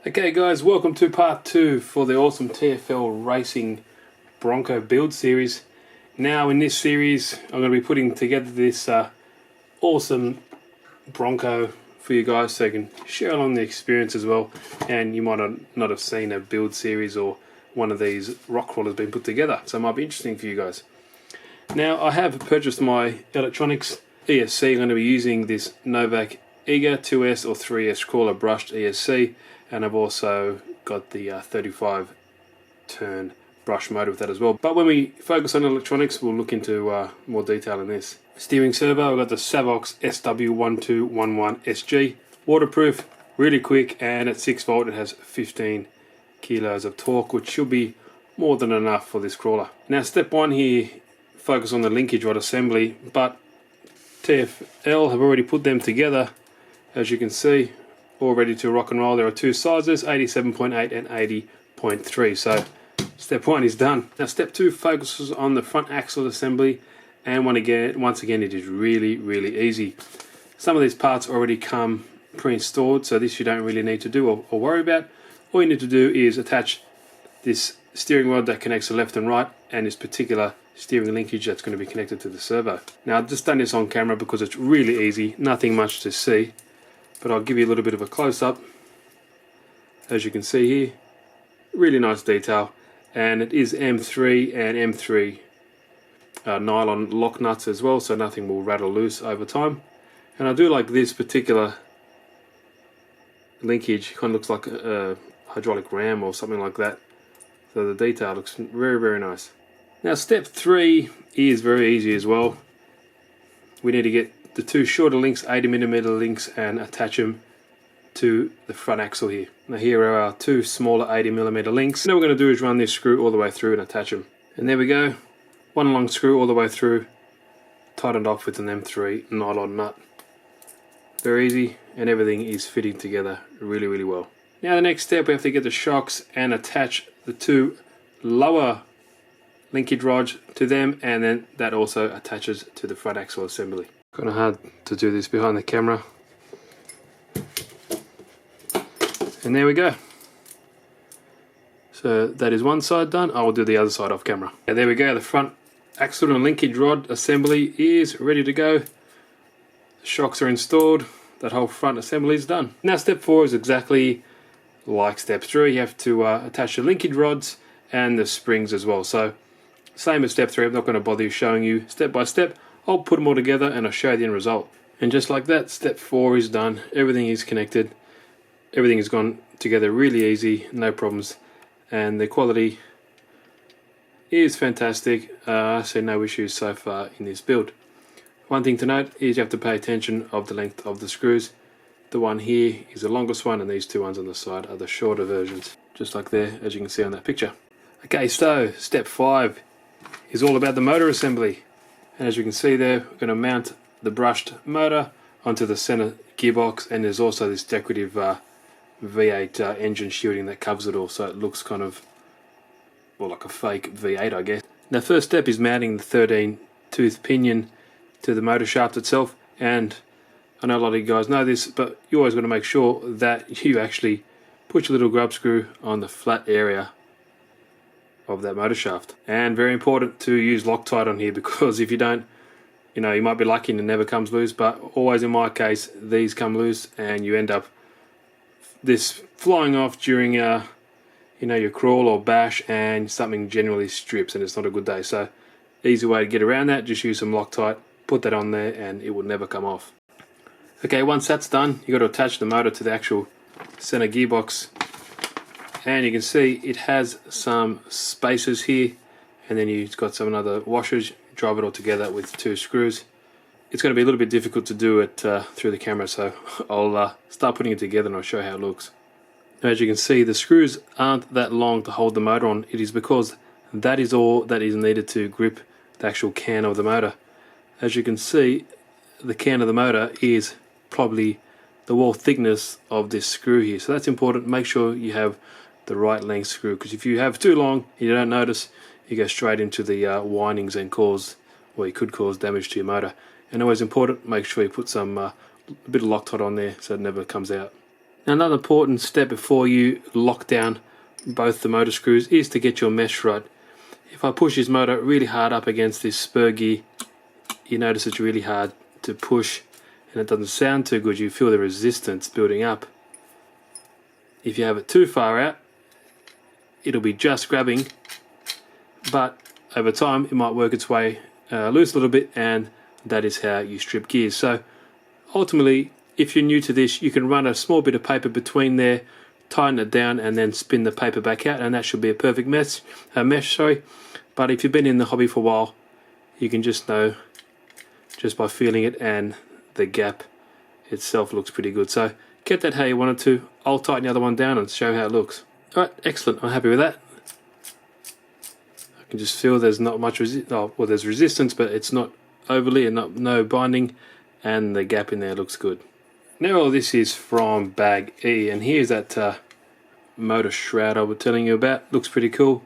Okay guys, welcome to part 2 for the awesome TFL Racing Bronco build series. Now in this series I'm going to be putting together this awesome Bronco for you guys so you can share along the experience as well, and you might not have seen a build series or one of these rock crawlers being put together, so it might be interesting for you guys. Now I have purchased my electronics ESC. I'm going to be using this Novak Eager 2S or 3S crawler brushed ESC, and I've also got the 35 turn brush motor with that as well. But when we focus on electronics, we'll look into more detail in this. Steering servo, I've got the Savox SW1211SG, waterproof, really quick, and at 6 volt it has 15 kilos of torque, which should be more than enough for this crawler. Now step 1 here, focus on the linkage rod assembly, but TFL have already put them together, as you can see, all ready to rock and roll. There are two sizes, 87.8 and 80.3. So step 1 is done. Now step 2 focuses on the front axle assembly, and once again it is really easy. Some of these parts already come pre-installed, so this you don't really need to do or worry about. All you need to do is attach this steering rod that connects the left and right, and this particular steering linkage that's going to be connected to the servo. Now I've just done this on camera because it's really easy, nothing much to see, but I'll give you a little bit of a close-up. As you can see here, really nice detail, and it is M3 and M3 nylon lock nuts as well, so nothing will rattle loose over time. And I do like this particular linkage, kind of looks like a hydraulic ram or something like that, so the detail looks very nice. Now step 3 is very easy as well. We need to get the two shorter links, 80mm links, and attach them to the front axle here. Now here are our two smaller 80mm links. Now what we're going to do is run this screw all the way through and attach them. And there we go, one long screw all the way through, tightened off with an M3 nylon nut. Very easy, and everything is fitting together really well. Now the next step, we have to get the shocks and attach the two lower linkage rods to them, and then that also attaches to the front axle assembly. Kind of hard to do this behind the camera. And there we go. So that is one side done. I will do the other side off camera. And there we go, the front axle and linkage rod assembly is ready to go. The shocks are installed, that whole front assembly is done. Now step 4 is exactly like step 3. You have to attach the linkage rods and the springs as well. So same as step 3, I'm not going to bother you showing you step by step. I'll put them all together and I'll show you the end result. And just like that, step 4 is done. Everything is connected. Everything has gone together really easy, no problems. And the quality is fantastic. I see no issues so far in this build. One thing to note is you have to pay attention of the length of the screws. The one here is the longest one, and these two ones on the side are the shorter versions. Just like there, as you can see on that picture. Okay, so step 5 is all about the motor assembly. And as you can see there, we're going to mount the brushed motor onto the center gearbox, and there's also this decorative V8 engine shielding that covers it all, so it looks kind of, well, like a fake V8 I guess. Now first step is mounting the 13 tooth pinion to the motor shaft itself, and I know a lot of you guys know this, but you always got to make sure that you actually put your little grub screw on the flat area of that motor shaft. And very important to use Loctite on here, because if you don't, you know, you might be lucky and it never comes loose, but always in my case these come loose and you end up this flying off during you know, your crawl or bash, and something generally strips and it's not a good day. So easy way to get around that, just use some Loctite, put that on there and it will never come off. Okay, once that's done, you got to attach the motor to the actual center gearbox, and you can see it has some spacers here, and then you've got some other washers. Drive it all together with two screws. It's going to be a little bit difficult to do it through the camera, so I'll start putting it together and I'll show you how it looks. Now, as you can see, the screws aren't that long to hold the motor on. It is because that is all that is needed to grip the actual can of the motor. As you can see, the can of the motor is probably the wall thickness of this screw here, so that's important. Make sure you have the right length screw, because if you have too long and you don't notice, you go straight into the windings and cause, well, you could cause damage to your motor. And always important, make sure you put some a bit of Loctite on there so it never comes out. Now, another important step before you lock down both the motor screws is to get your mesh right. If I push this motor really hard up against this spur gear, you notice it's really hard to push and it doesn't sound too good. You feel the resistance building up. If you have it too far out, it'll be just grabbing, but over time it might work its way loose a little bit, and that is how you strip gears. So ultimately, if you're new to this, you can run a small bit of paper between there, tighten it down, and then spin the paper back out, and that should be a perfect mesh. But if you've been in the hobby for a while, you can just know just by feeling it, and the gap itself looks pretty good. So get that how you want it to. I'll tighten the other one down and show how it looks. Alright, excellent. I'm happy with that. I can just feel there's not much there's resistance, but it's not overly and no binding, and the gap in there looks good. Now all this is from bag E, and here's that motor shroud I was telling you about. Looks pretty cool.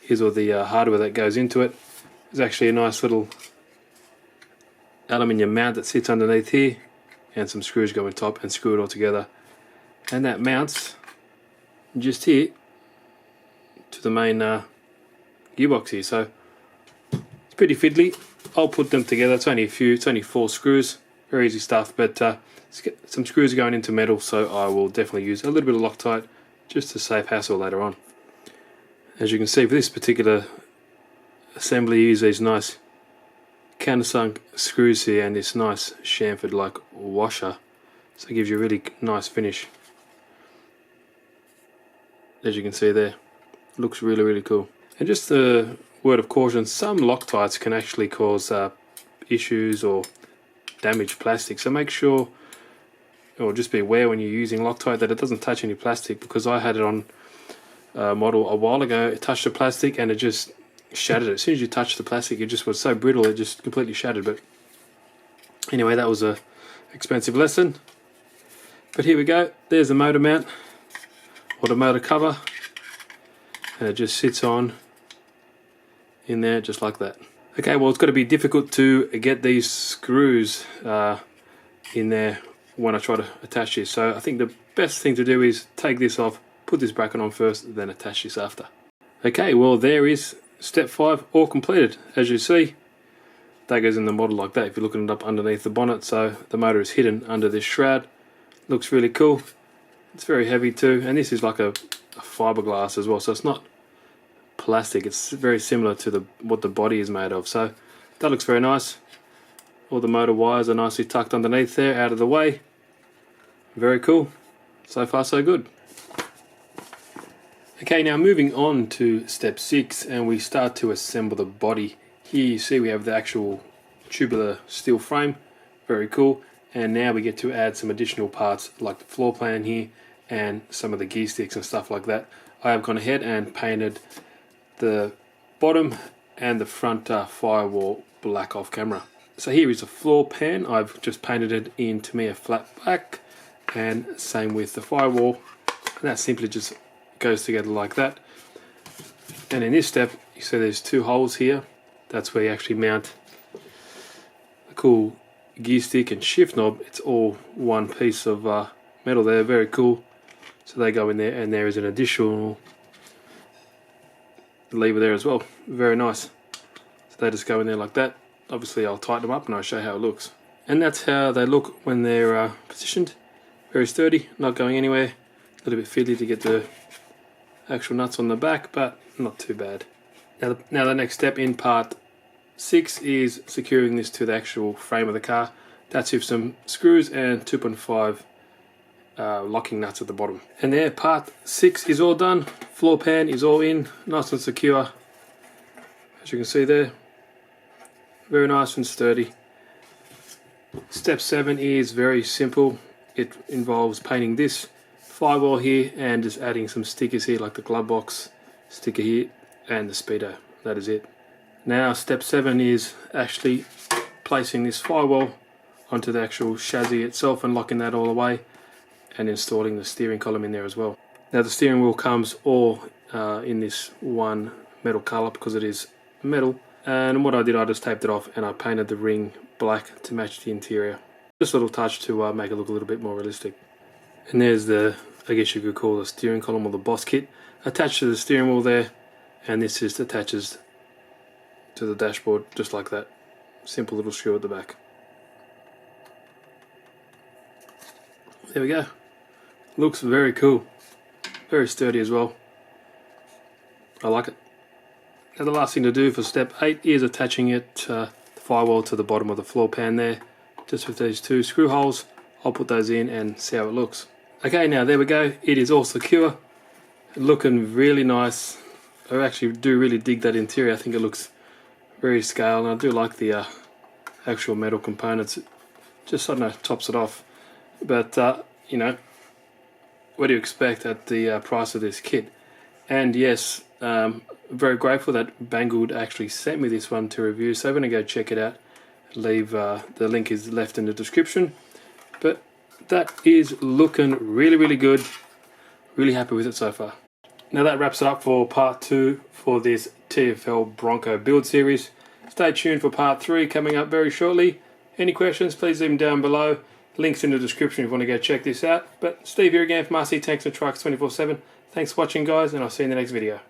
Here's all the hardware that goes into it. There's actually a nice little aluminium mount that sits underneath here, and some screws go on top and screw it all together, and that mounts just here to the main gearbox here. So it's pretty fiddly. I'll put them together. It's only 4 screws, very easy stuff, but some screws are going into metal, so I will definitely use a little bit of Loctite just to save hassle later on. As you can see, for this particular assembly, you use these nice countersunk screws here and this nice chamfered like washer, so it gives you a really nice finish. As you can see there, looks really cool. And just a word of caution, some Loctites can actually cause issues or damage plastic, so make sure, or just be aware when you're using Loctite, that it doesn't touch any plastic, because I had it on a model a while ago. It touched the plastic and it just shattered it. As soon as you touched the plastic, it just was so brittle, it just completely shattered. But anyway, that was a expensive lesson. But here we go, there's the motor mount, or the motor cover, and it just sits on in there just like that. Okay, well, it's got to be difficult to get these screws in there when I try to attach this, so I think the best thing to do is take this off, put this bracket on first, then attach this after. Okay, well, there is step 5 all completed. As you see, that goes in the model like that if you're looking it up underneath the bonnet, so the motor is hidden under this shroud. Looks really cool. It's very heavy too, and this is like a fiberglass as well, so it's not plastic. It's very similar to what the body is made of, so that looks very nice. All the motor wires are nicely tucked underneath there, out of the way. Very cool. So far so good. Okay, now moving on to step 6, and we start to assemble the body. Here you see we have the actual tubular steel frame, very cool, and now we get to add some additional parts like the floor plan here and some of the gear sticks and stuff like that. I have gone ahead and painted the bottom and the front firewall black off camera. So here is a floor pan. I've just painted it in, to me, a flat black, and same with the firewall, and that simply just goes together like that. And in this step, you see there's 2 holes here. That's where you actually mount a cool gear stick and shift knob. It's all one piece of metal there, very cool. So they go in there, and there is an additional lever there as well, very nice. So they just go in there like that. Obviously I'll tighten them up and I'll show how it looks. And that's how they look when they're positioned. Very sturdy, not going anywhere. A little bit fiddly to get the actual nuts on the back, but not too bad. Now the next step in part 6 is securing this to the actual frame of the car. That's with some screws and 2.5 locking nuts at the bottom. And there, part 6 is all done. Floor pan is all in, nice and secure. As you can see there, very nice and sturdy. Step 7 is very simple. It involves painting this firewall here and just adding some stickers here, like the glove box sticker here and the speedo. That is it. Now step 7 is actually placing this firewall onto the actual chassis itself and locking that all away, and installing the steering column in there as well. Now the steering wheel comes all in this one metal colour because it is metal, and what I did, I just taped it off and I painted the ring black to match the interior. Just a little touch to make it look a little bit more realistic. And there's the, I guess you could call the steering column or the boss kit attached to the steering wheel there, and this just attaches to the dashboard just like that. Simple little screw at the back. There we go. Looks very cool. Very sturdy as well. I like it. Now the last thing to do for step 8 is attaching it, the firewall, to the bottom of the floor pan there, just with these 2 screw holes. I'll put those in and see how it looks. Okay, now there we go. It is all secure. Looking really nice. I actually do really dig that interior. I think it looks very scale, and I do like the actual metal components. It just, I don't know, tops it off. But you know, what do you expect at the price of this kit? And yes, very grateful that Banggood actually sent me this one to review, so I'm going to go check it out. Leave the link is left in the description. But that is looking really good. Really happy with it so far. Now that wraps it up for part 2 for this TFL Bronco build series. Stay tuned for part 3 coming up very shortly. Any questions, please leave them down below. Links in the description if you want to go check this out. But Steve here again from RC Tanks and Trucks 24/7. Thanks for watching, guys, and I'll see you in the next video.